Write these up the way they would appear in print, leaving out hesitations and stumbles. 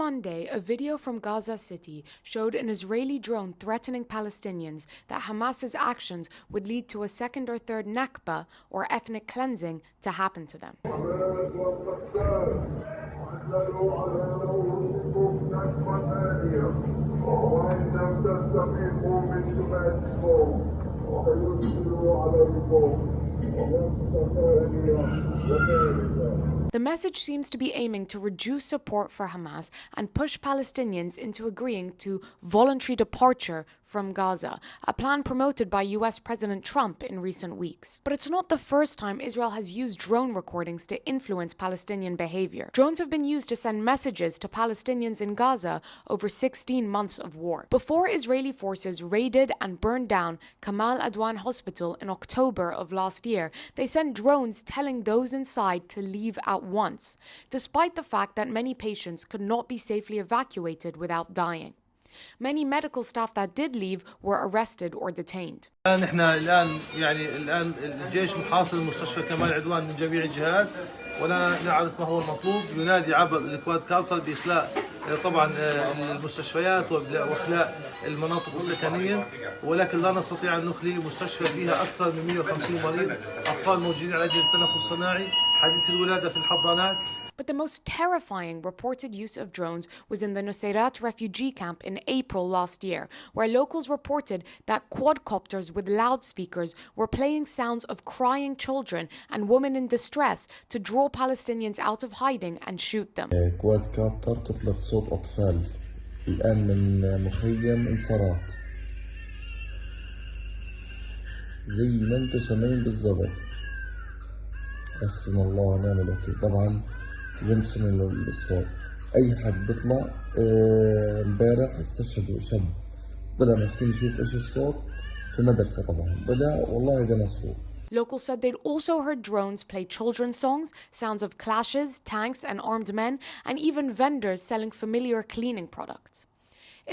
Monday, a video from Gaza City showed an Israeli drone threatening Palestinians that Hamas's actions would lead to a second or third Nakba, or ethnic cleansing, to happen to them. The message seems to be aiming to reduce support for Hamas and push Palestinians into agreeing to voluntary departure from Gaza, a plan promoted by US President Trump in recent weeks. But it's not the first time Israel has used drone recordings to influence Palestinian behavior. Drones have been used to send messages to Palestinians in Gaza over 16 months of war. Before Israeli forces raided and burned down Kamal Adwan Hospital in October of last year, they sent drones telling those inside to leave at once, despite the fact that many patients could not be safely evacuated without dying. Many medical staff that did leave were arrested or detained. نحن الآن الجيش محاصر مستشفى كمال عدوان من جميع الجهات ولا نعرف ما هو المطلوب. ينادي عبر الكواد كابتر بإخلاء طبعا المستشفيات وإخلاء المناطق السكنية، ولكن لا نستطيع أن نخلي مستشفى فيها أكثر من 150 مريض، أطفال موجودين على أجهزة التنفس الصناعي، حديث الولادة في الحضانات. But the most terrifying reported use of drones was in the Nusayrat refugee camp in April last year, where locals reported that quadcopters with loudspeakers were playing sounds of crying children and women in distress to draw Palestinians out of hiding and shoot them. كوادكوبتر تطلق صوت أطفال الآن من مخيم انصارات زي ما انتم سامعين بالضبط. حسبنا الله ونعم الوكيل. طبعا زي ما سمعنا الصوت اي حد بيطلع امبارح استشهدوا شاب طلع مسكين يشوف ايش الصوت في مدرسه، طبعا بدا والله ده نصره. Locals said they'd also heard drones play children's songs, sounds of clashes, tanks and armed men, and even vendors selling familiar cleaning products.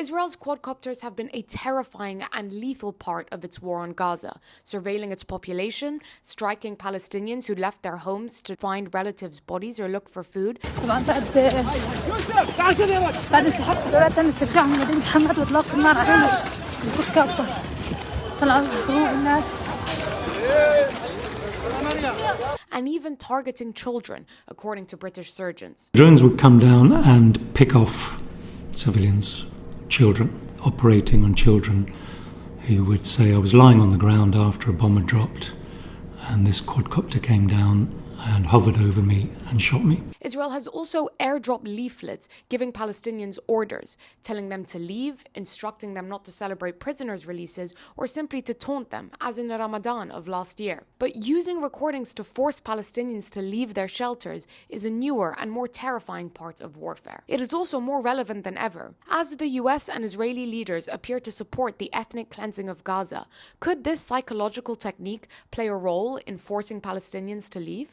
Israel's quadcopters have been a terrifying and lethal part of its war on Gaza, surveilling its population, striking Palestinians who left their homes to find relatives' bodies or look for food. And even targeting children, according to British surgeons. Drones would come down and pick off civilians, children, operating on children, who would say, I was lying on the ground after a bomb had dropped and this quadcopter came down and hovered over me and shot me. Israel has also airdropped leaflets giving Palestinians orders, telling them to leave, instructing them not to celebrate prisoners' releases, or simply to taunt them, as in the Ramadan of last year. But using recordings to force Palestinians to leave their shelters is a newer and more terrifying part of warfare. It is also more relevant than ever. As the US and Israeli leaders appear to support the ethnic cleansing of Gaza, could this psychological technique play a role in forcing Palestinians to leave?